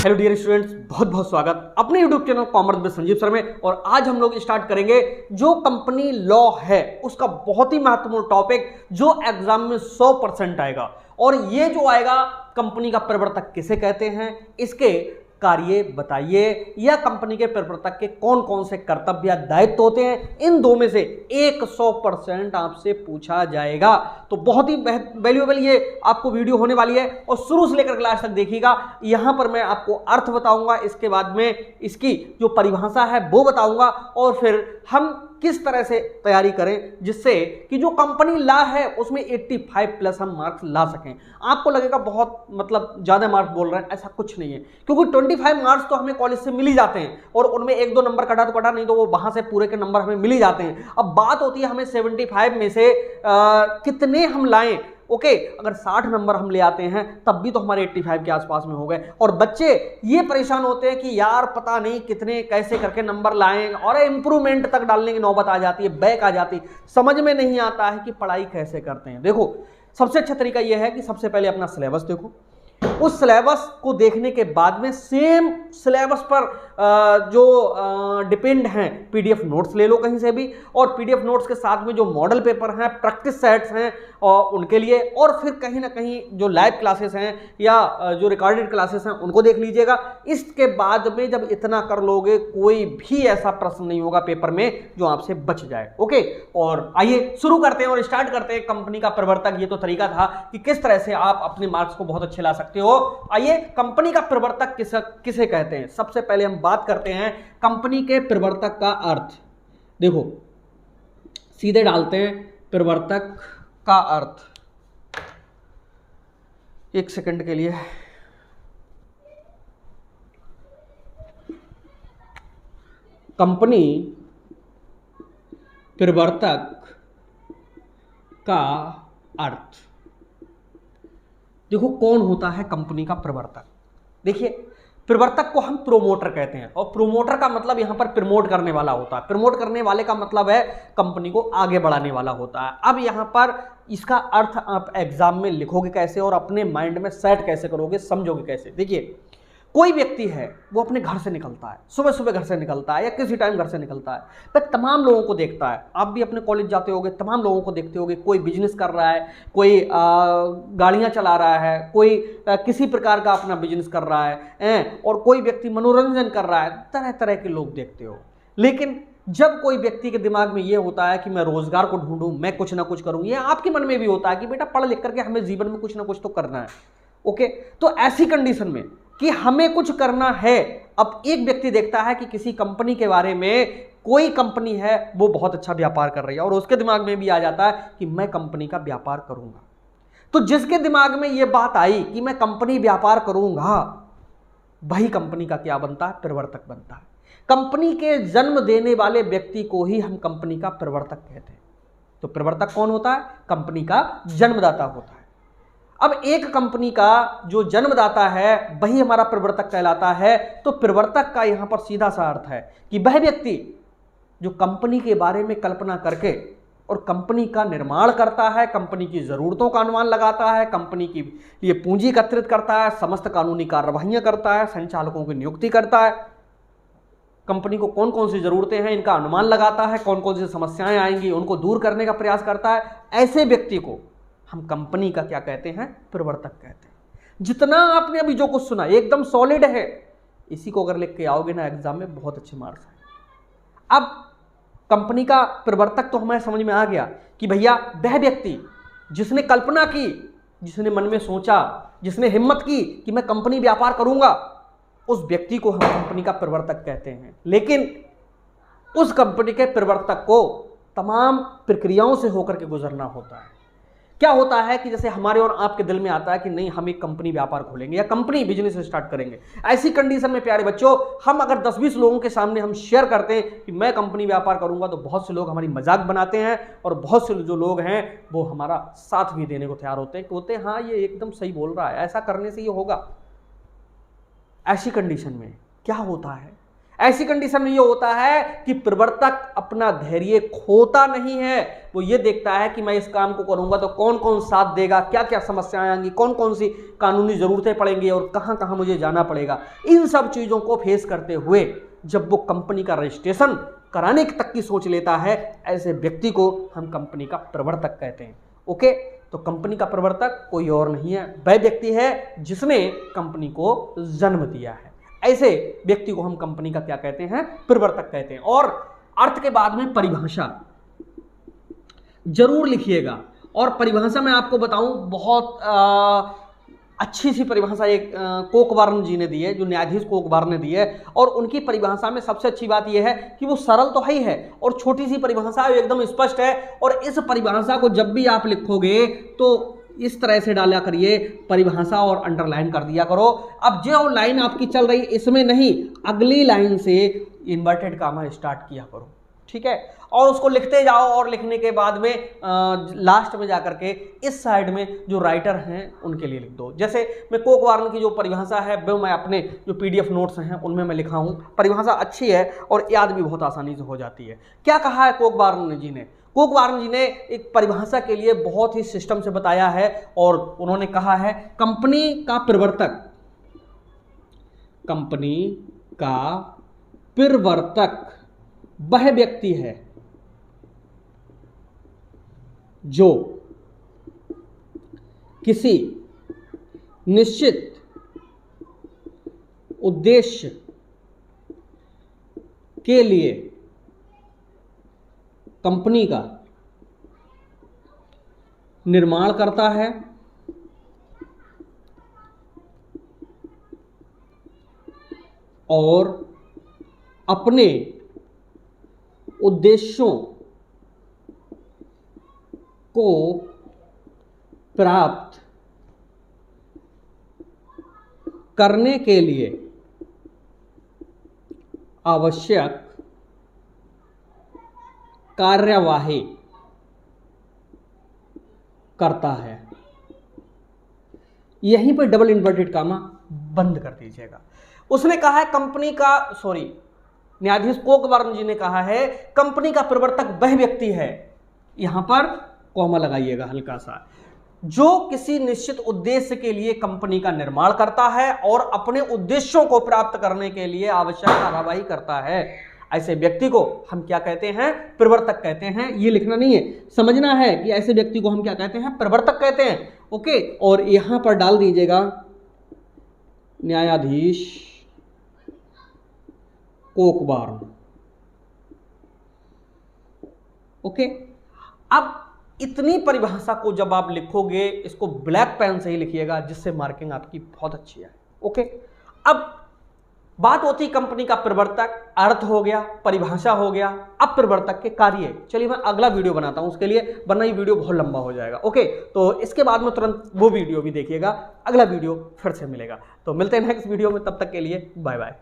Hello dear students, बहुत बहुत स्वागत अपने YouTube channel commerce with Sanjeev sir में। और आज हम लोग स्टार्ट करेंगे जो कंपनी लॉ है उसका बहुत ही महत्वपूर्ण टॉपिक जो एग्जाम में 100% आएगा। और ये जो आएगा, कंपनी का प्रवर्तक किसे कहते हैं, इसके कार्य बताइए, या कंपनी के प्रवर्तक के कौन कौन से कर्तव्य या दायित्व होते हैं, इन दो में से 100% आपसे पूछा जाएगा। तो बहुत ही वैल्यूएबल ये आपको वीडियो होने वाली है और शुरू से लेकर क्लास तक देखिएगा। यहां पर मैं आपको अर्थ बताऊंगा, इसके बाद में इसकी जो परिभाषा है वो बताऊंगा, और फिर हम किस तरह से तैयारी करें जिससे कि जो कंपनी लॉ है उसमें 85 प्लस हम मार्क्स ला सकें। आपको लगेगा बहुत ज्यादा मार्क्स बोल रहे हैं, ऐसा कुछ नहीं है, क्योंकि 25 मार्क्स तो हमें कॉलेज से मिल ही जाते हैं और उनमें 1-2 नंबर कटा तो कटा, नहीं तो वो वहां से पूरे के नंबर हमें मिल ही जाते हैं। अब बात होती है हमें 75 में से कितने हम लाएं। ओके, अगर 60 नंबर हम ले आते हैं तब भी तो हमारे 85 के आसपास में हो गए। और बच्चे ये परेशान होते हैं कि यार पता नहीं कितने कैसे करके नंबर लाएं, और इंप्रूवमेंट तक डालने की नौबत आ जाती है, बैक आ जाती है, समझ में नहीं आता है कि पढ़ाई कैसे करते हैं। देखो, सबसे अच्छा तरीका यह है कि सबसे पहले अपना सिलेबस देखो, उस सिलेबस को देखने के बाद में सेम सिलेबस पर जो डिपेंड हैं पीडीएफ नोट्स ले लो कहीं से भी, और पीडीएफ नोट्स के साथ में जो मॉडल पेपर हैं, प्रैक्टिस सेट्स हैं उनके लिए, और फिर कहीं ना कहीं जो लाइव क्लासेस हैं या जो रिकॉर्डेड क्लासेस हैं उनको देख लीजिएगा। इसके बाद में जब इतना कर लोगे, कोई भी ऐसा प्रश्न नहीं होगा पेपर में जो आपसे बच जाए। ओके, और आइए शुरू करते हैं और स्टार्ट करते हैं कंपनी का प्रवर्तक। ये तो तरीका था कि किस तरह से आप अपने मार्क्स को बहुत अच्छे ला सकते हो। आइए, कंपनी का प्रवर्तक किसे कहते हैं। सबसे पहले हम बात करते हैं कंपनी के प्रवर्तक का अर्थ। देखो, सीधे डालते हैं प्रवर्तक का अर्थ। एक सेकंड के लिए कंपनी प्रवर्तक का अर्थ। देखो, कौन होता है कंपनी का प्रवर्तक। देखिए, प्रवर्तक को हम प्रोमोटर कहते हैं, और प्रोमोटर का मतलब यहां पर प्रमोट करने वाला होता है। प्रमोट करने वाले का मतलब है कंपनी को आगे बढ़ाने वाला होता है। अब यहां पर इसका अर्थ आप एग्जाम में लिखोगे कैसे और अपने माइंड में सेट कैसे करोगे, समझोगे कैसे। देखिए, कोई व्यक्ति है वो अपने घर से निकलता है, सुबह सुबह घर से निकलता है या किसी टाइम घर से निकलता है, वह तमाम लोगों को देखता है। आप भी अपने कॉलेज जाते होगे, तमाम लोगों को देखते होगे। कोई बिजनेस कर रहा है, कोई गाड़ियां चला रहा है, कोई किसी प्रकार का अपना बिजनेस कर रहा है, और कोई व्यक्ति मनोरंजन कर रहा है। तरह तरह के लोग देखते हो। लेकिन जब कोई व्यक्ति के दिमाग में ये होता है कि मैं रोजगार को ढूंढूं, मैं कुछ ना कुछ करूं, ये आपके मन में भी होता है कि बेटा पढ़ लिख करके हमें जीवन में कुछ ना कुछ तो करना है। ओके, तो ऐसी कंडीशन में कि हमें कुछ करना है, अब एक व्यक्ति देखता है कि किसी कंपनी के बारे में, कोई कंपनी है वो बहुत अच्छा व्यापार कर रही है, और उसके दिमाग में भी आ जाता है कि मैं कंपनी का व्यापार करूंगा। तो जिसके दिमाग में ये बात आई कि मैं कंपनी व्यापार करूंगा, वही कंपनी का क्या बनता है, प्रवर्तक बनता है। कंपनी के जन्म देने वाले व्यक्ति को ही हम कंपनी का प्रवर्तक कहते हैं। तो प्रवर्तक कौन होता है, कंपनी का जन्मदाता होता है। अब एक कंपनी का जो जन्मदाता है वही हमारा प्रवर्तक कहलाता है। तो प्रवर्तक का यहां पर सीधा सा अर्थ है कि वह व्यक्ति जो कंपनी के बारे में कल्पना करके और कंपनी का निर्माण करता है, कंपनी की जरूरतों का अनुमान लगाता है, कंपनी की लिए पूंजी एकत्रित करता है, समस्त कानूनी कार्यवाहियां करता है, संचालकों की नियुक्ति करता है, कंपनी को कौन कौन सी जरूरतें हैं इनका अनुमान लगाता है, कौन कौन सी समस्याएं आएंगी उनको दूर करने का प्रयास करता है। ऐसे व्यक्ति को हम कंपनी का क्या कहते हैं, प्रवर्तक कहते हैं। जितना आपने अभी जो कुछ सुना एकदम सॉलिड है, इसी को अगर लिख के आओगे ना एग्जाम में, बहुत अच्छे मार्क्स आए। अब कंपनी का प्रवर्तक तो हमें समझ में आ गया कि भैया वह व्यक्ति जिसने कल्पना की, जिसने मन में सोचा, जिसने हिम्मत की कि मैं कंपनी व्यापार करूंगा, उस व्यक्ति को हम कंपनी का प्रवर्तक कहते हैं। लेकिन उस कंपनी के प्रवर्तक को तमाम प्रक्रियाओं से होकर के गुजरना होता है। क्या होता है कि जैसे हमारे और आपके दिल में आता है कि नहीं, हम एक कंपनी व्यापार खोलेंगे या कंपनी बिजनेस स्टार्ट करेंगे। ऐसी कंडीशन में प्यारे बच्चों, हम अगर 10-20 लोगों के सामने हम शेयर करते हैं कि मैं कंपनी व्यापार करूंगा, तो बहुत से लोग हमारी मजाक बनाते हैं, और बहुत से जो लोग हैं वो हमारा साथ भी देने को तैयार होते हैं, कहते हैं हाँ ये एकदम सही बोल रहा है, ऐसा करने से ये होगा। ऐसी कंडीशन में क्या होता है, ऐसी कंडीशन में ये होता है कि प्रवर्तक अपना धैर्य खोता नहीं है। वो ये देखता है कि मैं इस काम को करूंगा तो कौन कौन साथ देगा, क्या क्या समस्याएं आएंगी, कौन कौन सी कानूनी जरूरतें पड़ेंगी और कहां कहां मुझे जाना पड़ेगा। इन सब चीजों को फेस करते हुए जब वो कंपनी का रजिस्ट्रेशन कराने तक की सोच लेता है, ऐसे व्यक्ति को हम कंपनी का प्रवर्तक कहते हैं। ओके, तो कंपनी का प्रवर्तक कोई और नहीं है, वह व्यक्ति है जिसने कंपनी को जन्म दिया है। ऐसे व्यक्ति को हम कंपनी का क्या कहते हैं, प्रवर्तक कहते हैं। और अर्थ के बाद में परिभाषा जरूर लिखिएगा। और परिभाषा मैं आपको बताऊं, बहुत अच्छी सी परिभाषा एक कोकबार्न जी ने दी है, जो न्यायाधीश कोकबार्न ने दी है। और उनकी परिभाषा में सबसे अच्छी बात यह है कि वो सरल तो है ही है और छोटी सी परिभाषा है, एकदम स्पष्ट है। और इस परिभाषा को जब भी आप लिखोगे तो इस तरह से डाला करिए, परिभाषा और अंडरलाइन कर दिया करो। अब जो लाइन आपकी चल रही इसमें नहीं, अगली लाइन से इन्वर्टेड कामा स्टार्ट किया करो, ठीक है। और उसको लिखते जाओ और लिखने के बाद में लास्ट में जाकर के इस साइड में जो राइटर हैं उनके लिए लिख दो। जैसे मैं कोकबार्न की जो परिभाषा है वो मैं अपने जो PDF नोट्स हैं उनमें मैं लिखा हूँ। परिभाषा अच्छी है और याद भी बहुत आसानी से हो जाती है। क्या कहा है कोकबार्न जी ने? कोकबार्न जी ने एक परिभाषा के लिए बहुत ही सिस्टम से बताया है और उन्होंने कहा है कंपनी का प्रवर्तक, कंपनी का प्रवर्तक वह व्यक्ति है जो किसी निश्चित उद्देश्य के लिए कंपनी का निर्माण करता है और अपने उद्देश्यों को प्राप्त करने के लिए आवश्यक कार्यवाही करता है। यहीं पर डबल इन्वर्टेड कामा बंद कर दीजिएगा। उसने कहा है कंपनी का, न्यायाधीश कोकबार्न जी ने कहा है कंपनी का प्रवर्तक वह व्यक्ति है, यहां पर कॉमा लगाइएगा हल्का सा, जो किसी निश्चित उद्देश्य के लिए कंपनी का निर्माण करता है और अपने उद्देश्यों को प्राप्त करने के लिए आवश्यक कार्यवाही करता है। ऐसे व्यक्ति को हम क्या कहते हैं, प्रवर्तक कहते हैं। ये लिखना नहीं है, समझना है कि ऐसे व्यक्ति को हम क्या कहते हैं, प्रवर्तक कहते हैं। ओके, और यहां पर डाल दीजिएगा न्यायाधीश कोकबार्न। ओके, अब इतनी परिभाषा को जब आप लिखोगे, इसको ब्लैक पेन से ही लिखिएगा जिससे मार्किंग आपकी बहुत अच्छी है। ओके, अब बात होती कंपनी का प्रवर्तक, अर्थ हो गया, परिभाषा हो गया, अब प्रवर्तक के कार्य। चलिए मैं अगला वीडियो बनाता हूं उसके लिए, वरना ये वीडियो बहुत लंबा हो जाएगा। ओके, तो इसके बाद में तुरंत वो वीडियो भी देखिएगा, अगला वीडियो फिर से मिलेगा। तो मिलते हैं नेक्स्ट वीडियो में, तब तक के लिए बाय बाय।